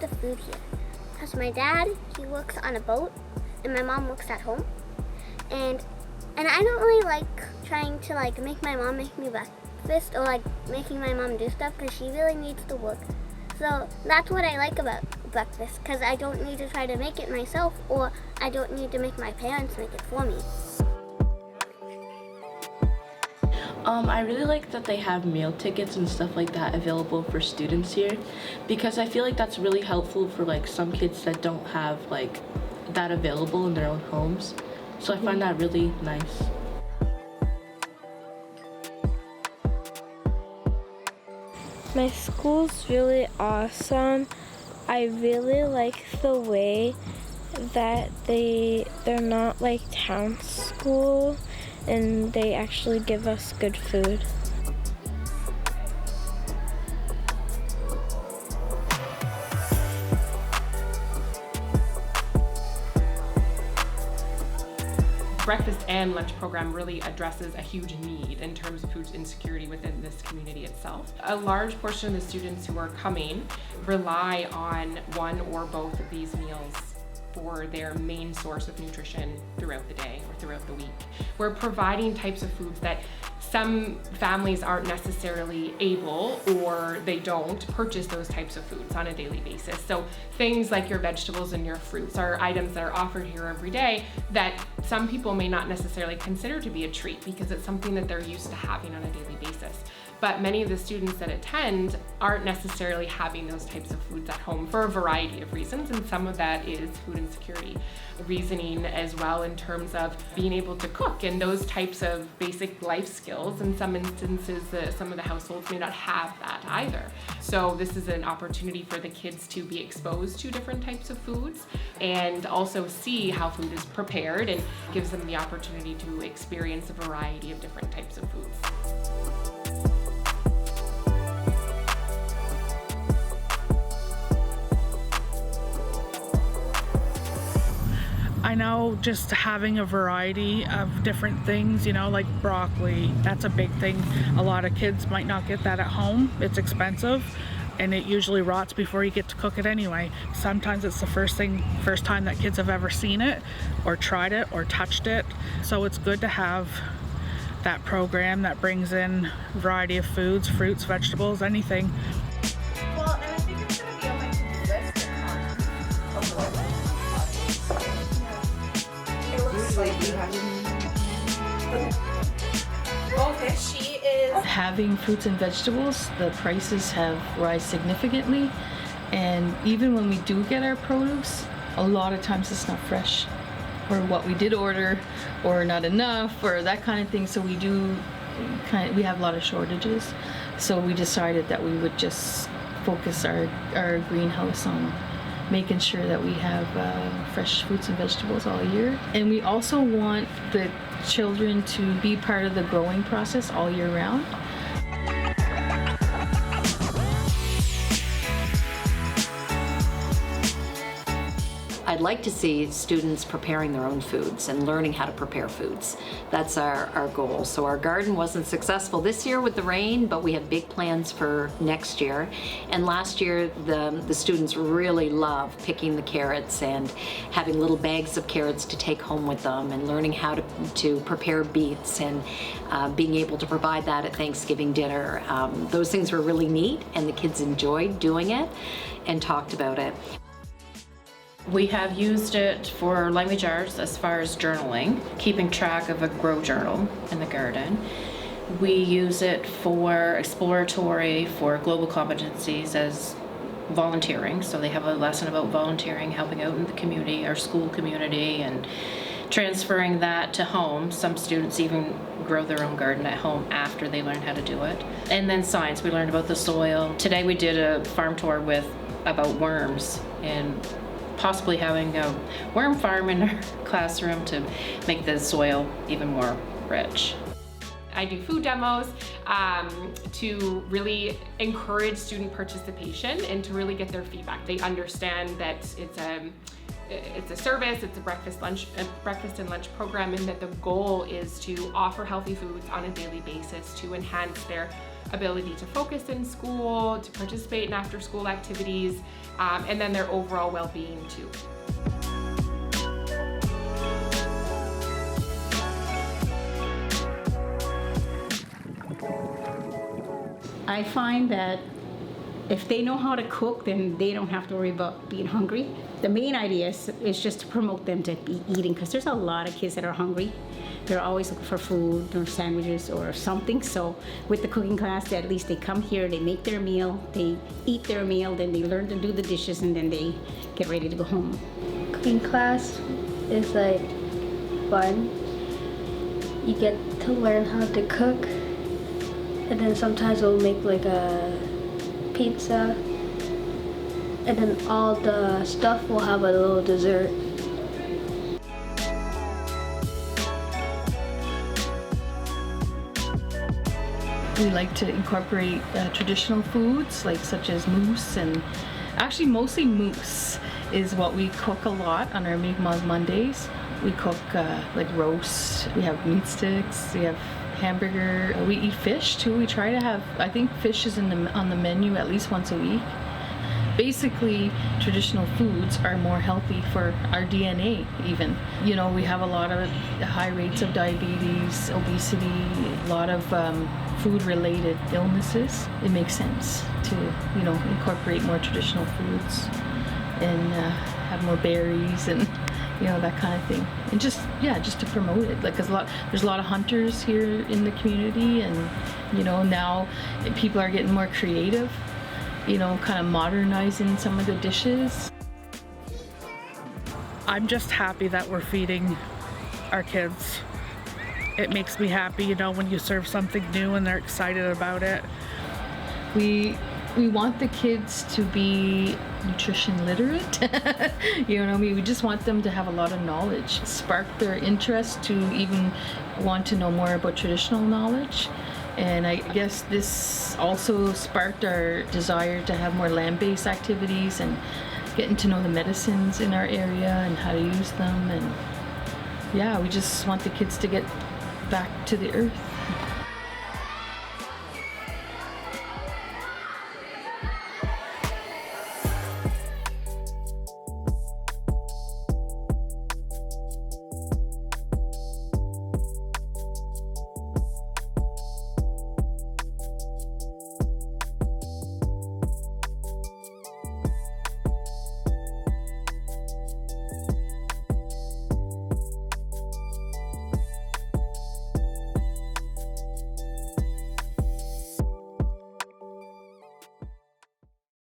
the food here. Because my dad, he works on a boat, and my mom works at home. And I don't really like trying to like make my mom make me breakfast or like making my mom do stuff because she really needs to work. So that's what I like about breakfast, because I don't need to try to make it myself, or I don't need to make my parents make it for me. I really like that they have meal tickets and stuff like that available for students here, because I feel like that's really helpful for like some kids that don't have like that available in their own homes. So I find that really nice. My school's really awesome. I really like the way that they're not like town school, and they actually give us good food. Breakfast and lunch program really addresses a huge need in terms of food insecurity within this community itself. A large portion of the students who are coming rely on one or both of these meals for their main source of nutrition throughout the day or throughout the week. We're providing types of foods that some families aren't necessarily able, or they don't purchase those types of foods on a daily basis. So things like your vegetables and your fruits are items that are offered here every day that some people may not necessarily consider to be a treat because it's something that they're used to having on a daily basis. But many of the students that attend aren't necessarily having those types of foods at home for a variety of reasons, and some of that is food insecurity. Reasoning as well in terms of being able to cook and those types of basic life skills. In some instances, some of the households may not have that either. So this is an opportunity for the kids to be exposed to different types of foods and also see how food is prepared, and gives them the opportunity to experience a variety of different types of foods. I know just having a variety of different things, like broccoli, that's a big thing. A lot of kids might not get that at home. It's expensive, and it usually rots before you get to cook it anyway. Sometimes it's the first time that kids have ever seen it or tried it or touched it. So it's good to have that program that brings in a variety of foods, fruits, vegetables, anything. Well, and I think it's going to be on my to-do list of what it looks like we have. Okay, she is having fruits and vegetables. The prices have rise significantly, and even when we do get our produce, a lot of times it's not fresh, or what we did order, or not enough, or that kind of thing. So we have a lot of shortages. So we decided that we would just focus our greenhouse on making sure that we have fresh fruits and vegetables all year. And we also want the children to be part of the growing process all year round. I'd like to see students preparing their own foods and learning how to prepare foods. That's our goal. So our garden wasn't successful this year with the rain, but we have big plans for next year. And last year, the students really loved picking the carrots and having little bags of carrots to take home with them, and learning how to prepare beets, and being able to provide that at Thanksgiving dinner. Those things were really neat, and the kids enjoyed doing it and talked about it. We have used it for language arts as far as journaling, keeping track of a grow journal in the garden. We use it for exploratory, for global competencies as volunteering. So they have a lesson about volunteering, helping out in the community, our school community, and transferring that to home. Some students even grow their own garden at home after they learn how to do it. And then science, we learned about the soil. Today we did a farm tour about worms, and possibly having a worm farm in our classroom to make the soil even more rich. I do food demos to really encourage student participation and to really get their feedback. They understand that it's a service, it's a breakfast and lunch program, and that the goal is to offer healthy foods on a daily basis to enhance their ability to focus in school, to participate in after-school activities, and then their overall well-being too. I find that if they know how to cook, then they don't have to worry about being hungry. The main idea is just to promote them to be eating, because there's a lot of kids that are hungry. They're always looking for food or sandwiches or something. So with the cooking class, at least they come here, they make their meal, they eat their meal, then they learn to do the dishes, and then they get ready to go home. Cooking class is like fun. You get to learn how to cook, and then sometimes we'll make like a pizza, and then all the stuff will have a little dessert. We like to incorporate traditional foods like such as mousse, and actually mostly mousse is what we cook a lot on our Mi'kmaq Mondays. We cook like roast, we have meat sticks, we have hamburger, we eat fish too. We try to have, I think fish is on the menu at least once a week. Basically, traditional foods are more healthy for our DNA even. You know, we have a lot of high rates of diabetes, obesity, a lot of food-related illnesses. It makes sense to, you know, incorporate more traditional foods and have more berries and, you know, that kind of thing. And just to promote it. Like, there's a lot of hunters here in the community, and, you know, now people are getting more creative, you know, kind of modernizing some of the dishes. I'm just happy that we're feeding our kids. It makes me happy, you know, when you serve something new and they're excited about it. We want the kids to be nutrition literate. You know what I mean? We just want them to have a lot of knowledge, spark their interest to even want to know more about traditional knowledge. And I guess this also sparked our desire to have more land-based activities and getting to know the medicines in our area and how to use them. And yeah, we just want the kids to get back to the earth.